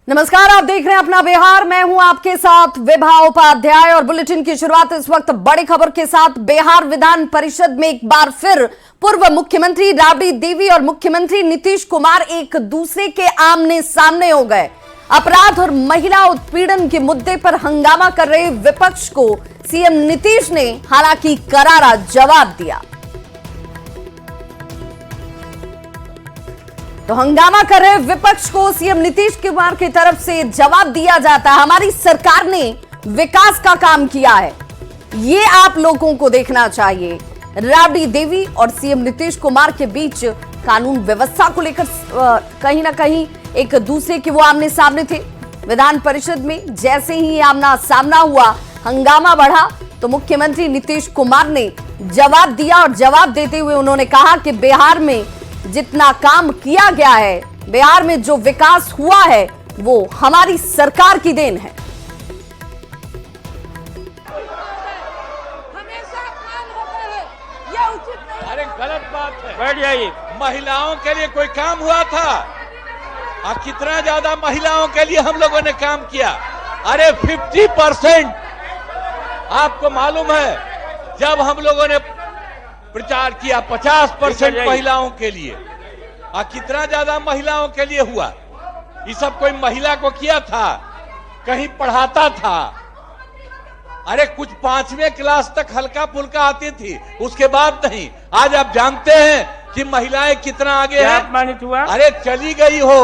नमस्कार, आप देख रहे हैं अपना बिहार। मैं हूं आपके साथ विभा उपाध्याय और बुलेटिन की शुरुआत इस वक्त बड़ी खबर के साथ। बिहार विधान परिषद में एक बार फिर पूर्व मुख्यमंत्री राबड़ी देवी और मुख्यमंत्री नीतीश कुमार एक दूसरे के आमने सामने हो गए। अपराध और महिला उत्पीड़न के मुद्दे पर हंगामा कर रहे विपक्ष को सीएम नीतीश ने हालांकि करारा जवाब दिया। तो हंगामा कर रहे विपक्ष को सीएम नीतीश कुमार की तरफ से जवाब दिया जाता है, हमारी सरकार ने विकास का काम किया है, ये आप लोगों को देखना चाहिए। राबड़ी देवी और सीएम नीतीश कुमार के बीच कानून व्यवस्था को लेकर कहीं ना कहीं एक दूसरे के वो आमने सामने थे। विधान परिषद में जैसे ही आमना सामना हुआ, हंगामा बढ़ा, तो मुख्यमंत्री नीतीश कुमार ने जवाब दिया और जवाब देते हुए उन्होंने कहा कि बिहार में जितना काम किया गया है, बिहार में जो विकास हुआ है, वो हमारी सरकार की देन है। हमेशा काम होता है, यह उचित नहीं। अरे गलत बात है। बैठ जाइए। महिलाओं के लिए कोई काम हुआ था? कितना ज्यादा महिलाओं के लिए हम लोगों ने काम किया। अरे 50% आपको मालूम है, जब हम लोगों ने प्रचार किया 50% महिलाओं के लिए, कितना ज्यादा महिलाओं के लिए हुआ। ये सब कोई महिला को किया था? कहीं पढ़ाता था? अरे कुछ 5वीं क्लास तक हल्का फुल्का आती थी, उसके बाद नहीं। आज आप जानते हैं कि महिलाएं कितना आगे हैं। अपमानित हुआ। अरे चली गई हो,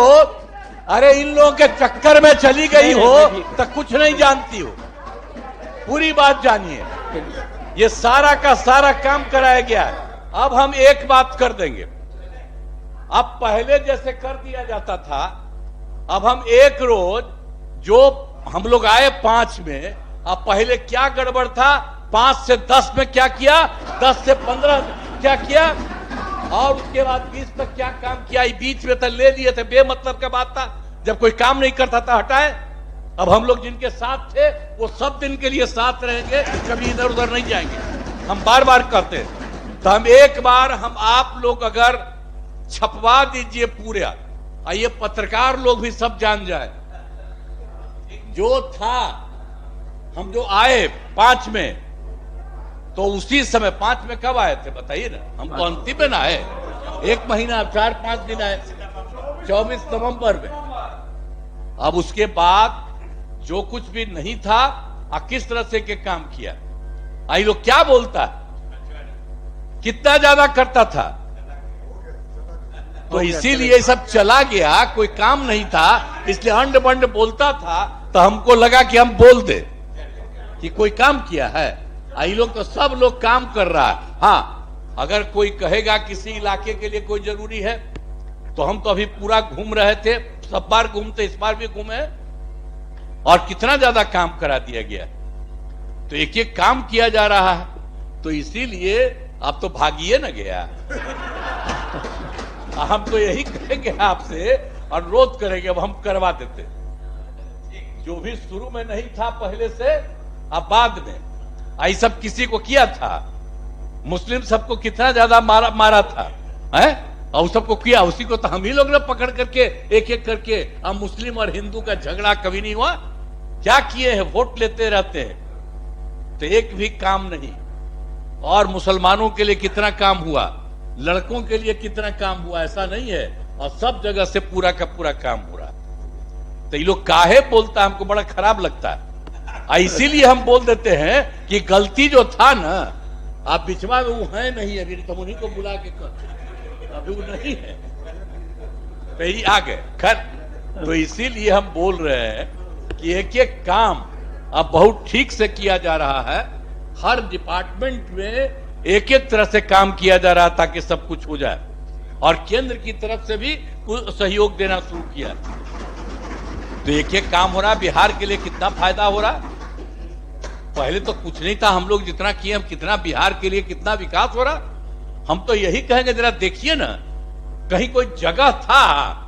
अरे इन लोगों के चक्कर में चली गई हो तो कुछ नहीं जानती हो। पूरी बात जानिए, ये सारा का सारा काम कराया गया है। अब हम एक बात कर देंगे, अब पहले जैसे कर दिया जाता था, अब हम एक रोज जो हम लोग आए 5 में, अब पहले क्या गड़बड़ था, 5 से 10 में क्या किया, 10 से 15 क्या किया, और उसके बाद 20 तक क्या काम किया, बीच में तो ले लिए थे, बेमतलब का बात था। जब कोई काम नहीं करता था हटाए। अब हम लोग जिनके साथ थे वो सब दिन के लिए साथ रहेंगे, कभी इधर उधर नहीं जाएंगे। हम बार बार करते हैं। तो हम एक बार, हम आप लोग अगर छपवा दीजिए पूरा, ये पत्रकार लोग भी सब जान जाए, जो था हम जो आए 5 में, तो उसी समय 5 में कब आए थे बताइए ना? हम तो अंतिम में ना आए, 1 महीना 4-5 दिन आए, 24 नवंबर में। अब उसके बाद जो कुछ भी नहीं था, किस तरह से के काम किया, आई लोग क्या बोलता, कितना ज्यादा करता था। तो इसीलिए सब चला गया, कोई काम नहीं था, इसलिए अंड बंड बोलता था। तो हमको लगा कि हम बोल दे कि कोई काम किया है। आई लोग तो सब लोग काम कर रहा है। हाँ, अगर कोई कहेगा किसी इलाके के लिए कोई जरूरी है, तो हम तो अभी पूरा घूम रहे थे, सब बार घूमते, इस बार भी घूमे, और कितना ज्यादा काम करा दिया गया। तो एक एक काम किया जा रहा है। तो इसीलिए आप तो भागिए ना गया। हम तो यही कहेंगे आपसे, अनुरोध करेंगे, अब हम करवा देते जो भी शुरू में नहीं था पहले से, अब बाद में आई सब किसी को किया था। मुस्लिम सबको कितना ज्यादा मारा था, है? और सबको किया, उसी को तो हम ही लोग ने पकड़ करके एक एक करके। अब मुस्लिम और हिंदू का झगड़ा कभी नहीं हुआ। क्या किए हैं? वोट लेते रहते हैं, तो एक भी काम नहीं। और मुसलमानों के लिए कितना काम हुआ, लड़कों के लिए कितना काम हुआ, ऐसा नहीं है। और सब जगह से पूरा का पूरा काम हो रहा। तो ये लोग काहे बोलता है, हमको बड़ा खराब लगता है। इसीलिए हम बोल देते हैं कि गलती जो था ना, आप बिचवा में वो है नहीं, अभी तुम उन्हीं को बुला के कर, अभी वो नहीं है, तो ही आ गए खैर। तो इसीलिए हम बोल रहे हैं कि एक एक काम अब बहुत ठीक से किया जा रहा है। हर डिपार्टमेंट में एक एक तरह से काम किया जा रहा है ताकि सब कुछ हो जाए। और केंद्र की तरफ से भी सहयोग देना शुरू किया। तो एक एक काम हो रहा है। बिहार के लिए कितना फायदा हो रहा है। पहले तो कुछ नहीं था, हम लोग जितना किए, हम कितना बिहार के लिए कितना विकास हो रहा। हम तो यही कहेंगे, जरा देखिए ना, कहीं कोई जगह था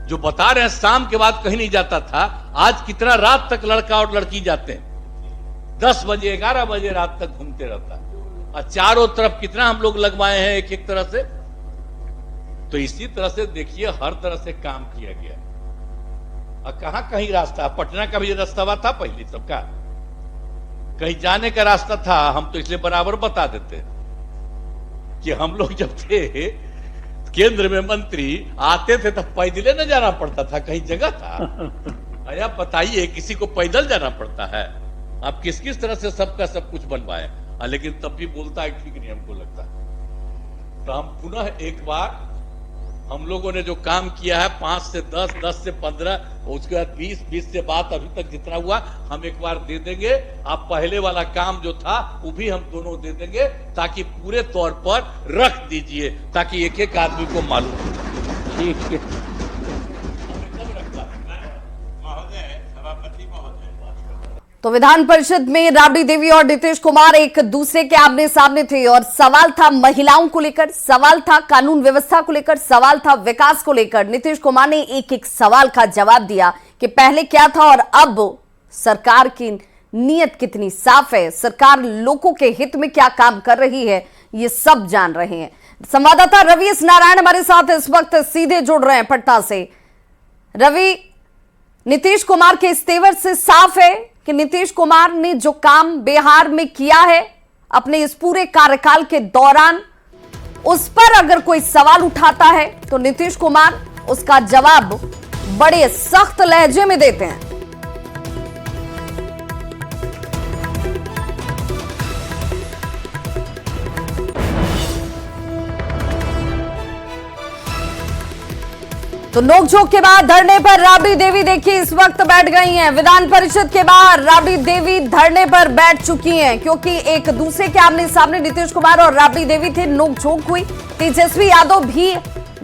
जो बता रहे हैं शाम के बाद कहीं नहीं जाता था, आज कितना रात तक लड़का और लड़की जाते हैं, 10 बजे 11 बजे रात तक घूमते रहता है। और चारों तरफ कितना हम लोग लगवाए हैं एक एक तरह से। तो इसी तरह से देखिए, हर तरह से काम किया गया। और कहां कहीं रास्ता, पटना का भी रास्ता था पहले सबका, कहीं जाने का रास्ता था, हम तो इसलिए बराबर बता देते कि हम लोग जब थे केंद्र में मंत्री आते थे तब पैदल न जाना पड़ता था, कहीं जगह था? अरे आप बताइए, किसी को पैदल जाना पड़ता है? आप किस किस तरह से सबका सब कुछ बनवाए, लेकिन तब भी बोलता है ठीक नहीं हमको लगता। तो हम पुनः एक बार हम लोगों ने जो काम किया है 5 से 10, 10 से 15, उसके बाद 20, 20 से बात अभी तक जितना हुआ हम एक बार दे देंगे। आप पहले वाला काम जो था वो भी हम दोनों दे देंगे, ताकि पूरे तौर पर रख दीजिए, ताकि एक एक आदमी को मालूम हो। ठीक है, तो विधान परिषद में राबड़ी देवी और नीतीश कुमार एक दूसरे के आमने सामने थे और सवाल था महिलाओं को लेकर, सवाल था कानून व्यवस्था को लेकर, सवाल था विकास को लेकर। नीतीश कुमार ने एक एक सवाल का जवाब दिया कि पहले क्या था और अब सरकार की नीयत कितनी साफ है, सरकार लोगों के हित में क्या काम कर रही है, ये सब जान रहे हैं। संवाददाता रवि एस नारायण हमारे साथ इस वक्त सीधे जुड़ रहे हैं पटना से। रवि, नीतीश कुमार के इस तेवर से साफ है कि नीतीश कुमार ने जो काम बिहार में किया है अपने इस पूरे कार्यकाल के दौरान, उस पर अगर कोई सवाल उठाता है तो नीतीश कुमार उसका जवाब बड़े सख्त लहजे में देते हैं। तो नोकझोंक के बाद धरने पर राबड़ी देवी देखिए इस वक्त बैठ गई हैं। विधान परिषद के बाहर राबड़ी देवी धरने पर बैठ चुकी हैं, क्योंकि एक दूसरे के आमने सामने नीतीश कुमार और राबड़ी देवी थे, नोकझोंक हुई। तेजस्वी यादव भी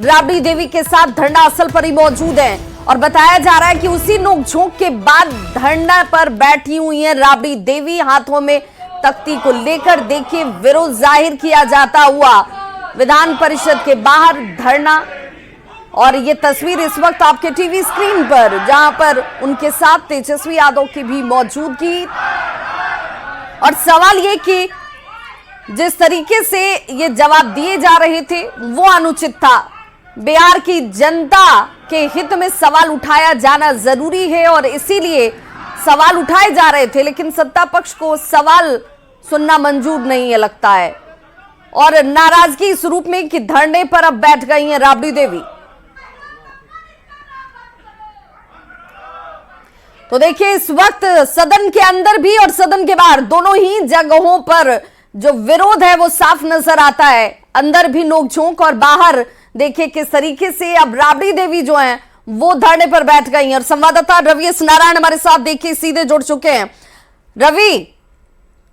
राबड़ी देवी के साथ धरना स्थल पर ही मौजूद हैं और बताया जा रहा है कि उसी नोकझोंक के बाद धरना पर बैठी हुई है राबड़ी देवी। हाथों में तख्ती को लेकर देखिए विरोध जाहिर किया जाता हुआ विधान परिषद के बाहर धरना। और ये तस्वीर इस वक्त आपके टीवी स्क्रीन पर, जहां पर उनके साथ तेजस्वी यादव की भी मौजूदगी। और सवाल ये कि जिस तरीके से ये जवाब दिए जा रहे थे वो अनुचित था। बिहार की जनता के हित में सवाल उठाया जाना जरूरी है और इसीलिए सवाल उठाए जा रहे थे, लेकिन सत्ता पक्ष को सवाल सुनना मंजूर नहीं है लगता है, और नाराजगी इस रूप में कि धरने पर अब बैठ गई हैं राबड़ी देवी। तो देखिए इस वक्त सदन के अंदर भी और सदन के बाहर दोनों ही जगहों पर जो विरोध है वो साफ नजर आता है। अंदर भी नोकझोंक और बाहर देखिए किस तरीके से अब राबड़ी देवी जो हैं वो धरने पर बैठ गई हैं। और संवाददाता रवि एस नारायण हमारे साथ देखिए सीधे जुड़ चुके हैं। रवि,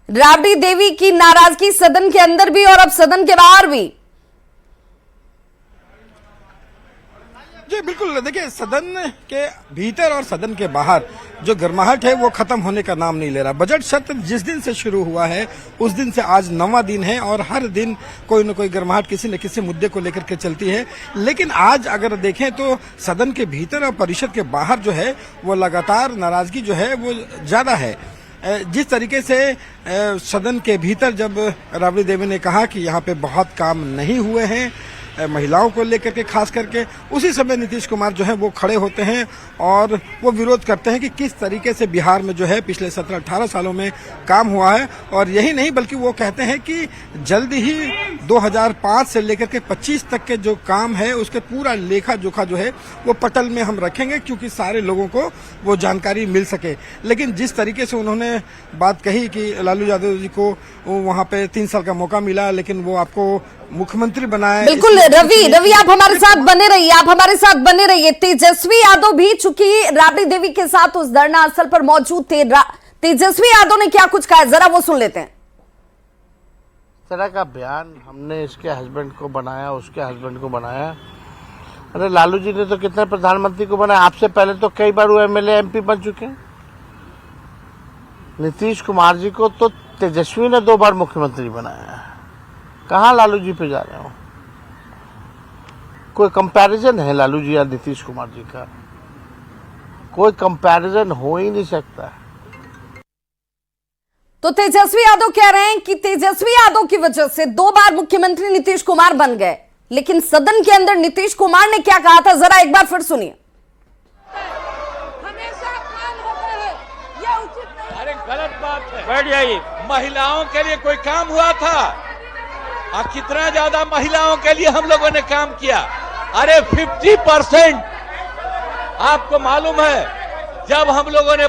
राबड़ी देवी की नाराजगी सदन के अंदर भी और अब सदन के बाहर भी। जी बिल्कुल, देखिए सदन के भीतर और सदन के बाहर जो गर्माहट है वो खत्म होने का नाम नहीं ले रहा। बजट सत्र जिस दिन से शुरू हुआ है उस दिन से आज 9वां दिन है और हर दिन कोई न कोई गर्माहट किसी न किसी मुद्दे को लेकर के चलती है। लेकिन आज अगर देखें तो सदन के भीतर और परिषद के बाहर जो है वो लगातार नाराजगी जो है वो ज्यादा है। जिस तरीके से सदन के भीतर जब राबड़ी देवी ने कहा कि यहाँ पे बहुत काम नहीं हुए हैं महिलाओं को लेकर के, खास करके उसी समय नीतीश कुमार जो है वो खड़े होते हैं और वो विरोध करते हैं कि किस तरीके से बिहार में जो है पिछले 17-18 सालों में काम हुआ है। और यही नहीं बल्कि वो कहते हैं कि जल्दी ही 2005 से लेकर के 25 तक के जो काम है उसके पूरा लेखा जोखा जो है वो पटल में हम रखेंगे, क्योंकि सारे लोगों को वो जानकारी मिल सके। लेकिन जिस तरीके से उन्होंने बात कही कि लालू यादव जी को वहाँ पे 3 साल का मौका मिला लेकिन वो आपको मुख्यमंत्री बनाए। बिल्कुल रवि आप हमारे साथ बने रहिए। तेजस्वी यादव भी चूंकि राबड़ी देवी के साथ उस धरना स्थल पर मौजूद थे, तेजस्वी यादव ने क्या कुछ कहा जरा वो सुन लेते हैं। इस तरह का बयान हमने इसके हस्बैंड को बनाया, उसके हस्बैंड को बनाया। अरे लालू जी ने तो कितने प्रधानमंत्री को बनाया, आपसे पहले तो कई बार वो एमएलए एमपी बन चुके हैं। नीतीश कुमार जी को तो तेजस्वी ने 2 बार मुख्यमंत्री बनाया। कहाँ लालू जी पे जा रहे हो? कोई कंपैरिजन है लालू जी या नीतीश कुमार जी का? कोई कंपैरिजन हो ही नहीं सकता। तो तेजस्वी यादव कह रहे हैं कि तेजस्वी यादव की वजह से 2 बार मुख्यमंत्री नीतीश कुमार बन गए, लेकिन सदन के अंदर नीतीश कुमार ने क्या कहा था जरा एक बार फिर सुनिए। बैठ जाइए। महिलाओं के लिए कोई काम हुआ था? और कितना ज्यादा महिलाओं के लिए हम लोगों ने काम किया? अरे 50%। आपको मालूम है जब हम लोगों ने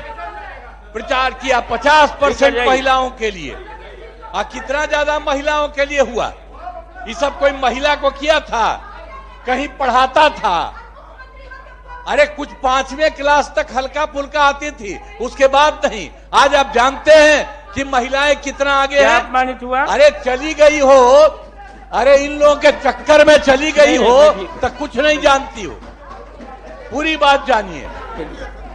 प्रचार किया 50% महिलाओं के लिए, और कितना ज्यादा महिलाओं के लिए हुआ? ये सब कोई महिला को किया था? कहीं पढ़ाता था? अरे कुछ 5वीं क्लास तक हल्का फुल्का आती थी, उसके बाद नहीं। आज आप जानते हैं कि महिलाएं कितना आगे हैं? अपमानित हुआ। अरे चली गई हो, अरे इन लोगों के चक्कर में चली गई हो तो कुछ नहीं जानती हो। पूरी बात जानिए,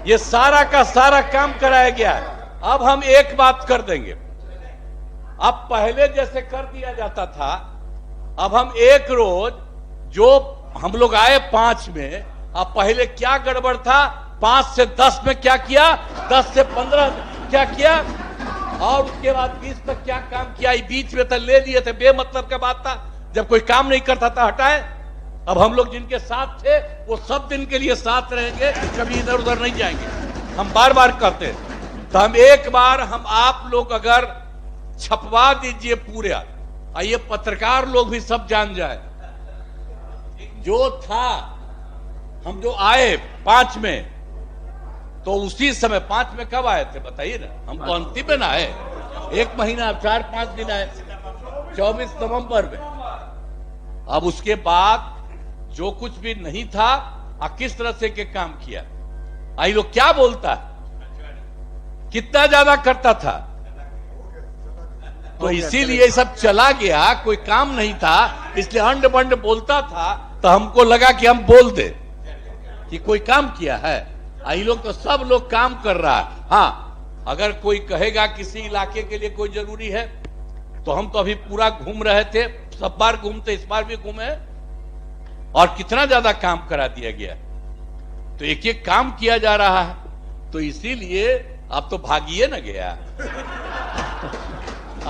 ये सारा का सारा काम कराया गया है। अब हम एक बात कर देंगे, अब पहले जैसे कर दिया जाता था, अब हम एक रोज जो हम लोग आए 5 में, अब पहले क्या गड़बड़ था? 5 से 10 में क्या किया, 10 से 15 में क्या किया, और उसके बाद 20 तक क्या काम किया? बीच में तो ले लिए थे, बेमतलब का बात था। जब कोई काम नहीं करता था हटाए। अब हम लोग जिनके साथ थे वो सब दिन के लिए साथ रहेंगे, कभी इधर उधर नहीं जाएंगे। हम बार बार कहते हैं, तो हम एक बार हम आप लोग अगर छपवा दीजिए पूरे, ये पत्रकार लोग भी सब जान जाए, जो था हम जो आए 5 में, तो उसी समय 5 में कब आए थे बताइए ना? हम तो अंतिम में ना आए, 1 महीना 4-5 दिन आए, 24 नवंबर में। अब उसके बाद जो कुछ भी नहीं था, किस तरह से के काम किया, आई लोग क्या बोलता है, कितना ज्यादा करता था, तो इसीलिए सब चला गया। कोई काम नहीं था, इसलिए अंड बंड बोलता था, तो हमको लगा कि हम बोल दे कि कोई काम किया है। आई लोग तो सब लोग काम कर रहा है। हाँ, अगर कोई कहेगा किसी इलाके के लिए कोई जरूरी है, तो हम तो अभी पूरा घूम रहे थे, सब बार घूमते, इस बार भी घूमे, और कितना ज्यादा काम करा दिया गया। तो एक एक काम किया जा रहा है, तो इसीलिए आप तो भागिए ना गया।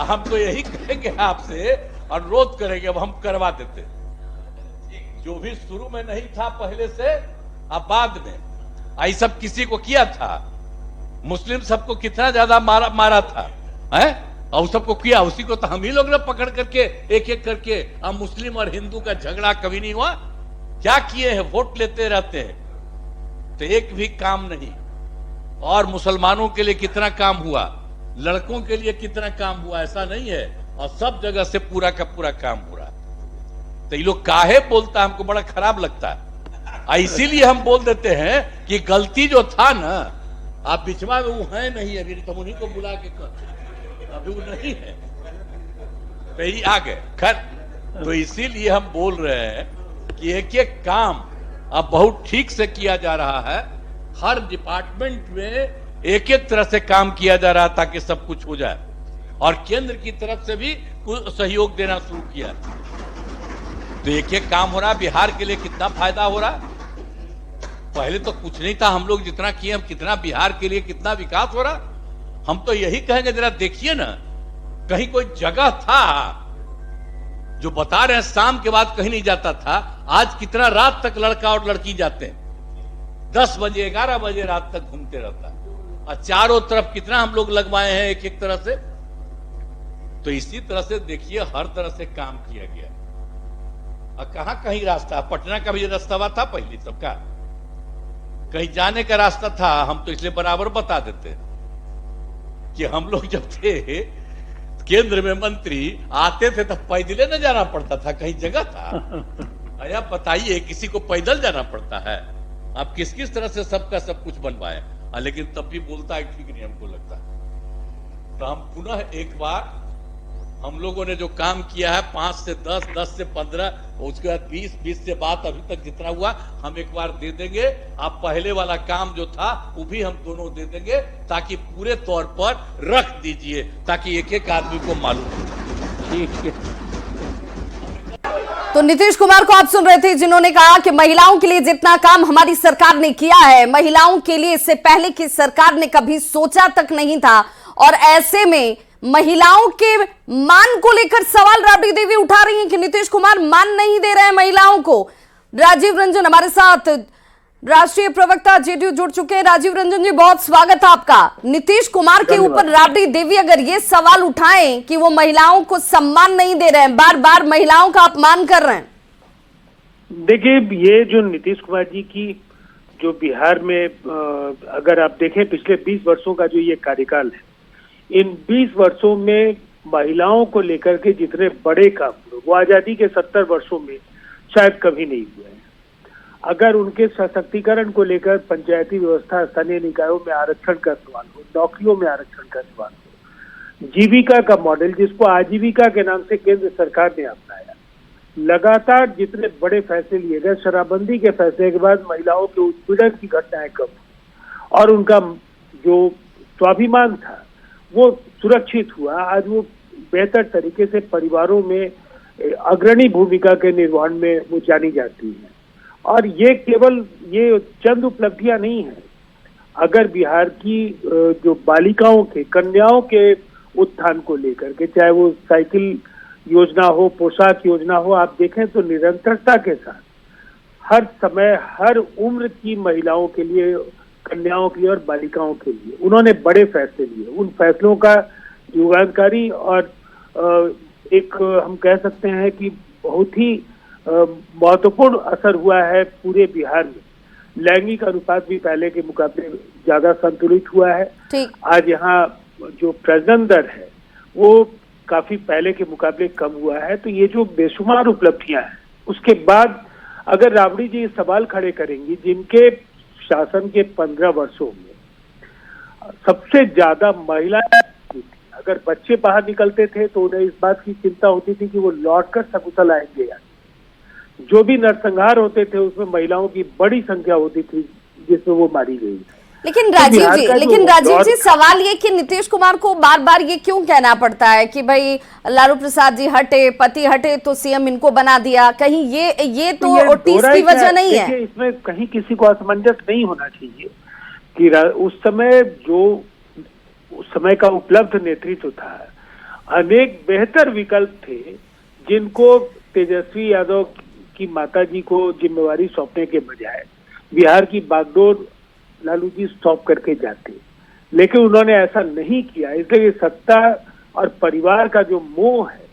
हम तो यही कहेंगे आपसे, अनुरोध करेंगे, अब हम करवा देते जो भी शुरू में नहीं था पहले से, अब बाद में आई सब किसी को किया था। मुस्लिम सबको कितना ज्यादा मारा था, है? और सबको किया, उसी को तो हम ही लोग ने पकड़ करके एक एक करके। अब मुस्लिम और हिंदू का झगड़ा कभी नहीं हुआ। क्या किए हैं? वोट लेते रहते हैं, तो एक भी काम नहीं। और मुसलमानों के लिए कितना काम हुआ, लड़कों के लिए कितना काम हुआ, ऐसा नहीं है। और सब जगह से पूरा का पूरा काम हो रहा है। तो ये लोग काहे बोलता, हमको बड़ा खराब लगता है। इसीलिए हम बोल देते हैं कि गलती जो था ना, आप बिचवा में वो है नहीं, अभी तो उन्हीं को बुला के कर, अभी वो नहीं है, तो ही आ गए खैर। तो इसीलिए हम बोल रहे हैं कि एक एक काम अब बहुत ठीक से किया जा रहा है। हर डिपार्टमेंट में एक एक तरह से काम किया जा रहा है ताकि सब कुछ हो जाए, और केंद्र की तरफ से भी सहयोग देना शुरू किया। तो एक एक काम हो रहा है। बिहार के लिए कितना फायदा हो रहा है, पहले तो कुछ नहीं था। हम लोग जितना किए, हम कितना बिहार के लिए कितना विकास हो रहा। हम तो यही कहेंगे, जरा देखिए ना, कहीं कोई जगह था जो बता रहे हैं शाम के बाद कहीं नहीं जाता था, आज कितना रात तक लड़का और लड़की जाते हैं, 10 बजे 11 बजे रात तक घूमते रहता है, और चारों तरफ कितना हम लोग लगवाए हैं एक एक तरह से। तो इसी तरह से देखिए, हर तरह से काम किया गया। और कहां कहीं रास्ता, पटना का भी रास्ता था पहले सबका, कहीं जाने का रास्ता था। हम तो इसलिए बराबर बता देते कि हम लोग जब थे केंद्र में मंत्री, आते थे तब पैदल न जाना पड़ता था, कहीं जगह था? अरे बताइए, किसी को पैदल जाना पड़ता है? आप किस किस तरह से सबका सब कुछ बनवाए, लेकिन तब भी बोलता है ठीक नहीं, हमको लगता है। तो हम पुनः एक बार, हम लोगों ने जो काम किया है 5 से 10, 10 से 15, उसके बाद 20, 20 से बात अभी तक जितना हुआ हम एक बार दे देंगे। आप पहले वाला काम जो था वो भी हम दोनों दे देंगे, ताकि पूरे तौर पर रख दीजिए, ताकि एक एक आदमी को मालूम हो। ठीक है। तो नीतीश कुमार को आप सुन रहे थे, जिन्होंने कहा कि महिलाओं के लिए जितना काम हमारी सरकार ने किया है, महिलाओं के लिए इससे पहले की सरकार ने कभी सोचा तक नहीं था। और ऐसे में महिलाओं के मान को लेकर सवाल राबड़ी देवी उठा रही हैं कि नीतीश कुमार मान नहीं दे रहे हैं महिलाओं को। राजीव रंजन हमारे साथ राष्ट्रीय प्रवक्ता जेडीयू जुड़ चुके हैं राजीव रंजन जी, बहुत स्वागत है आपका। नीतीश कुमार के ऊपर राबड़ी देवी अगर ये सवाल उठाएं कि वो महिलाओं को सम्मान नहीं दे रहे हैं, बार बार महिलाओं का अपमान कर रहे हैं। देखिए, ये जो नीतीश कुमार जी की जो बिहार में अगर आप देखें पिछले 20 वर्षों का जो ये कार्यकाल है, इन 20 वर्षों में महिलाओं को लेकर के जितने बड़े काम हुए वो आजादी के 70 वर्षों में शायद कभी नहीं हुए हैं। अगर उनके सशक्तिकरण को लेकर पंचायती व्यवस्था, स्थानीय निकायों में आरक्षण का सवाल हो, नौकरियों में आरक्षण का सवाल हो, जीविका का मॉडल जिसको आजीविका के नाम से केंद्र सरकार ने अपनाया, लगातार जितने बड़े फैसले लिए गए, शराबबंदी के फैसले के बाद महिलाओं के उत्पीड़न की घटनाएं कम और उनका जो स्वाभिमान था वो सुरक्षित हुआ। आज वो बेहतर तरीके से परिवारों में अग्रणी भूमिका के निर्वहन में वो जानी जाती है। और ये केवल ये चंद उपलब्धियां नहीं है। अगर बिहार की जो बालिकाओं के, कन्याओं के उत्थान को लेकर के, चाहे वो साइकिल योजना हो, पोशाक योजना हो, आप देखें तो निरंतरता के साथ हर समय, हर उम्र की महिलाओं के लिए, कन्याओं के लिए और बालिकाओं के लिए उन्होंने बड़े फैसले लिए। उन फैसलों का युगांतकारी और एक हम कह सकते हैं कि बहुत ही महत्वपूर्ण असर हुआ है पूरे बिहार में। लैंगिक अनुपात भी पहले के मुकाबले ज्यादा संतुलित हुआ है। आज यहाँ जो प्रजनन दर है वो काफी पहले के मुकाबले कम हुआ है। तो ये जो बेशुमार उपलब्धियां हैं, उसके बाद अगर राबड़ी जी सवाल खड़े करेंगी, जिनके शासन के 15 वर्षों में सबसे ज्यादा महिलाएं, अगर बच्चे बाहर निकलते थे तो उन्हें इस बात की चिंता होती थी कि वो लौटकर सकुशल आएंगे या जो भी नरसंहार होते थे उसमें महिलाओं की बड़ी संख्या होती थी जिसमें वो मारी गई। लेकिन राजीव जी सवाल ये कि नीतीश कुमार को बार बार ये क्यों कहना पड़ता है कि भाई लालू प्रसाद जी हटे, पति हटे तो सीएम इनको बना दिया? कहीं ये तो टीस की वजह नहीं है? इसमें कहीं किसी को असमंजस नहीं होना चाहिए कि उस समय जो उस समय का उपलब्ध नेतृत्व था, अनेक बेहतर विकल्प थे जिनको तेजस्वी यादव की माताजी को जिम्मेवारी सौंपने के बजाय बिहार की बागडोर लालू जी सौंप करके जाते, लेकिन उन्होंने ऐसा नहीं किया। इसलिए सत्ता और परिवार का जो मोह है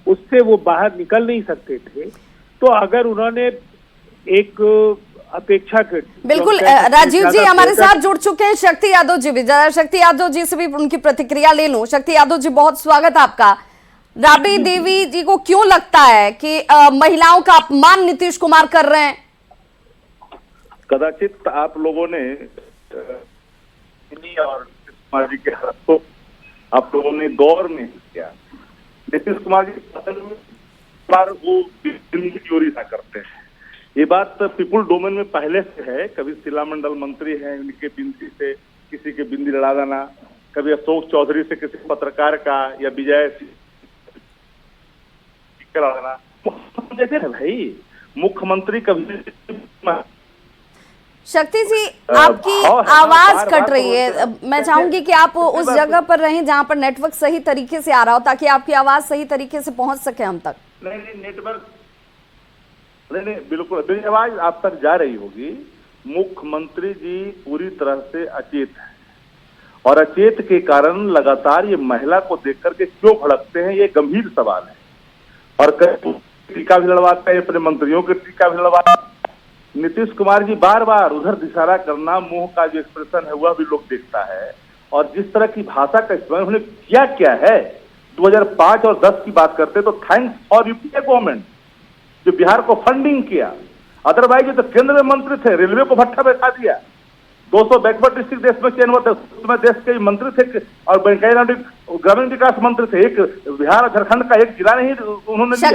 उससे वो बाहर निकल नहीं सकते थे। तो अगर उन्होंने एक अपेक्षा कर, बिल्कुल राजीव जी हमारे साथ जुड़ चुके हैं शक्ति यादव जी भी, जरा शक्ति यादव जी से भी उनकी प्रतिक्रिया ले लूं। शक्ति यादव जी, बहुत स्वागत आपका। राबड़ी देवी जी को क्यों लगता है कि महिलाओं का अपमान नीतीश कुमार कर रहे हैं? कदाचित आप लोगों ने और कुमार जी के हाथों आप लोगों ने गौर नहीं किया। नीतीश कुमार जी बार वो चोरी ना करते हैं, ये बात पीपुल डोमेन में पहले से है। कभी शिला मंडल मंत्री हैं, उनके बिंदी से किसी के बिंदी लड़ा देना, कभी अशोक चौधरी से किसी पत्रकार का या विजय लड़ा देना। जैसे भाई मुख्यमंत्री कभी। शक्ति जी आपकी आवाज कट रही है, मैं चाहूंगी कि आप उस जगह पर रहें जहां पर नेटवर्क सही तरीके से आ रहा हो ताकि आपकी आवाज सही तरीके से पहुंच सके हम तक। नहीं नेटवर्क नहीं बिल्कुल मेरी आवाज आप तक जा रही होगी। मुख्यमंत्री जी पूरी तरह से अचेत है और अचेत के कारण लगातार ये महिला को देख करके क्यों भड़कते हैं, ये गंभीर सवाल है। और कई टीका भी लड़वाते हैं, अपने मंत्रियों के टीका भी लड़वाते हैं। नीतीश कुमार जी बार बार उधर इशारा करना, मुंह का जो एक्सप्रेशन है वह भी लोग देखता है। और जिस तरह की भाषा का इस्तेमाल उन्होंने किया क्या है, 2005 और 10 की बात करते तो थैंक्स फॉर यूपीए गवर्नमेंट जो बिहार को फंडिंग किया। अदरवाइज तो केंद्र में मंत्री थे, रेलवे को भट्टा बैठा दिया। 200 बैकवर्ड डिस्ट्रिक्ट देश में चयन हुआ, उसमें देश के मंत्री थे और ग्रामीण विकास मंत्री थे। एक बिहार झारखंड का एक जिला नहीं उन्होंने लिया।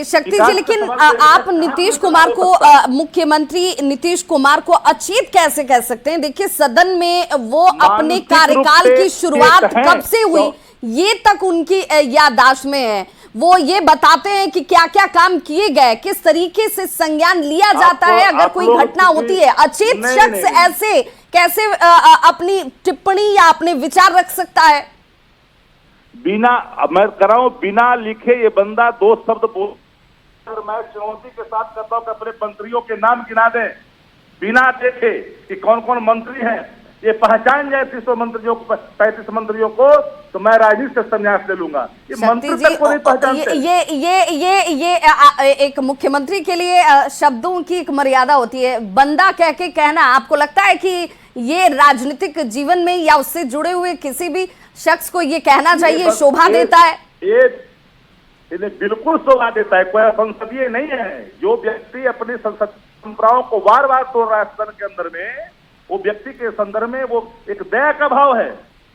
शक्ति जी लेकिन आप नीतीश कुमार को मुख्यमंत्री नीतीश कुमार को अचेत कैसे कह सकते हैं? देखिए सदन में वो अपने कार्यकाल की शुरुआत कब से हुई ये तक उनकी याददाश्त में है। वो ये बताते हैं कि क्या क्या काम किए गए, किस तरीके से संज्ञान लिया जाता है अगर कोई घटना होती है। अचेत शख्स ऐसे कैसे अपनी टिप्पणी या अपने विचार रख सकता है? बिना मैं कराऊं बिना लिखे ये बंदा 2 शब्द बोल। मैं चुनौती के साथ कहता हूं कि अपने मंत्रियों के नाम गिना दें बिना देखे कि कौन कौन मंत्री हैं, ये पहचान जाए 300 मंत्रियों को, 35 मंत्रियों को, तो मैं राजनीति से संन्यास ले लूंगा। ये मंत्री तक को नहीं पहचानते। ये एक मुख्यमंत्री के लिए शब्दों की एक मर्यादा होती है। बंदा कह के कहना, आपको लगता है कि ये राजनीतिक जीवन में या उससे जुड़े हुए किसी भी शख्स को ये कहना चाहिए, शोभा देता है? ये बिल्कुल शोभा देता है। कोई संसदीय नहीं है। जो व्यक्ति अपनी संसद परंपराओं को बार बार तोड़ रहा है सदन के अंदर में, वो व्यक्ति के संदर्भ में वो एक दया का भाव है।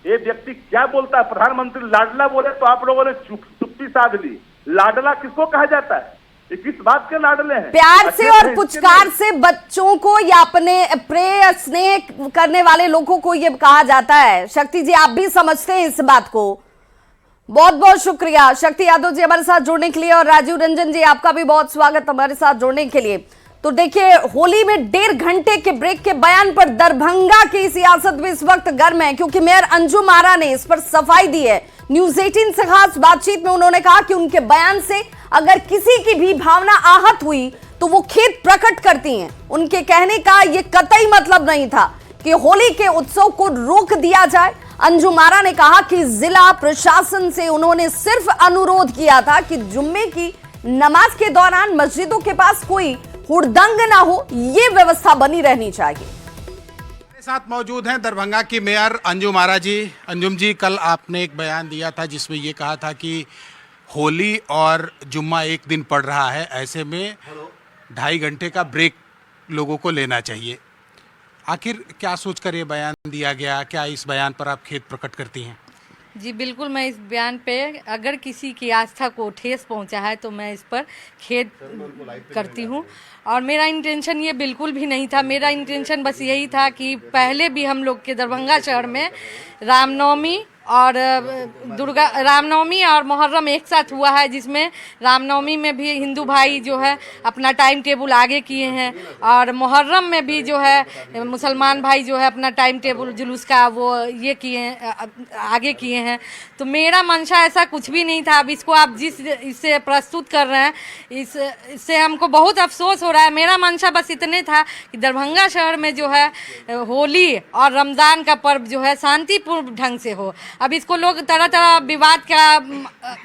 ये व्यक्ति क्या बोलता है, प्रधानमंत्री लाडला बोले तो आप लोगों ने चुप्पी साध ली। लाडला किसको कहा जाता है? ये किस बात के लाडले हैं? प्यार से और पुचकार से बच्चों को या अपने प्रेम स्नेह करने वाले लोगों को ये कहा जाता है। शक्ति जी, आप भी समझते हैं इस बात को? बहुत बहुत शुक्रिया शक्ति यादव जी हमारे साथ जुड़ने के लिए, और राजीव रंजन जी आपका भी बहुत स्वागत हमारे साथ जुड़ने के लिए। तो देखिए, होली में 1.5 घंटे के ब्रेक के बयान पर दरभंगा की सियासत भी इस वक्त गर्म है, क्योंकि मेयर अंजुम आरा ने इस पर सफाई दी है। न्यूज 18 से खास बातचीत में उन्होंने कहा कि उनके बयान से अगर किसी की भी भावना आहत हुई तो वो खेद प्रकट करती हैं। उनके कहने का ये कतई मतलब नहीं था कि होली के उत्सव को रोक दिया जाए। अंजुम आरा ने कहा कि जिला प्रशासन से उन्होंने सिर्फ अनुरोध किया था कि जुम्मे की नमाज के दौरान मस्जिदों के पास कोई हुड़दंग ना हो, ये व्यवस्था बनी रहनी चाहिए। मेरे साथ मौजूद हैं दरभंगा की मेयर अंजुम आरा जी। अंजुम जी, कल आपने एक बयान दिया था जिसमें ये कहा था कि होली और जुम्मा एक दिन पड़ रहा है, ऐसे में 2.5 घंटे का ब्रेक लोगों को लेना चाहिए। आखिर क्या सोचकर ये बयान दिया गया? क्या इस बयान पर आप खेद प्रकट करती हैं? जी बिल्कुल, मैं इस बयान पे अगर किसी की आस्था को ठेस पहुंचा है तो मैं इस पर खेद करती हूं। और मेरा इंटेंशन ये बिल्कुल भी नहीं था। मेरा इंटेंशन बस यही था कि पहले भी हम लोग के दरभंगा शहर में रामनवमी और मुहर्रम एक साथ हुआ है, जिसमें रामनवमी में भी हिंदू भाई जो है अपना टाइम टेबल आगे किए हैं, और मुहर्रम में भी जो है मुसलमान भाई जो है अपना टाइम टेबल जुलूस का वो ये किए आगे किए हैं। तो मेरा मंशा ऐसा कुछ भी नहीं था। अब इसको आप जिस इससे प्रस्तुत कर रहे हैं, इससे हमको बहुत अफसोस हो रहा है। मेरा मंशा बस इतने था कि दरभंगा शहर में जो है होली और रमज़ान का पर्व जो है शांतिपूर्ण ढंग से हो। अब इसको लोग तरह तरह विवाद का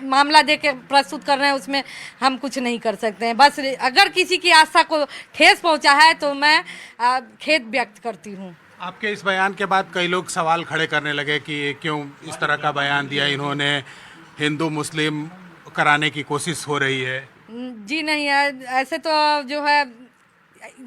मामला देके प्रस्तुत कर रहे हैं, उसमें हम कुछ नहीं कर सकते हैं। बस अगर किसी की आस्था को ठेस पहुंचा है तो मैं खेद व्यक्त करती हूं। आपके इस बयान के बाद कई लोग सवाल खड़े करने लगे कि क्यों इस तरह का बयान दिया इन्होंने, हिंदू मुस्लिम कराने की कोशिश हो रही है। जी नहीं, ऐसे तो जो है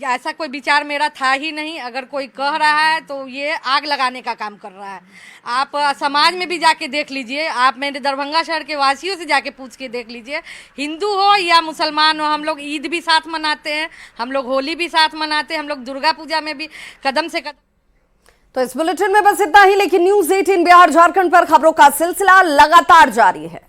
ऐसा कोई विचार मेरा था ही नहीं। अगर कोई कह रहा है तो ये आग लगाने का काम कर रहा है। आप समाज में भी जाके देख लीजिए, आप मेरे दरभंगा शहर के वासियों से जाके पूछ के देख लीजिए, हिंदू हो या मुसलमान हो, हम लोग ईद भी साथ मनाते हैं, हम लोग होली भी साथ मनाते हैं, हम लोग दुर्गा पूजा में भी कदम से कदम। तो इस बुलेटिन में बस इतना ही, लेकिन न्यूज 18 बिहार झारखंड पर खबरों का सिलसिला लगातार जारी है।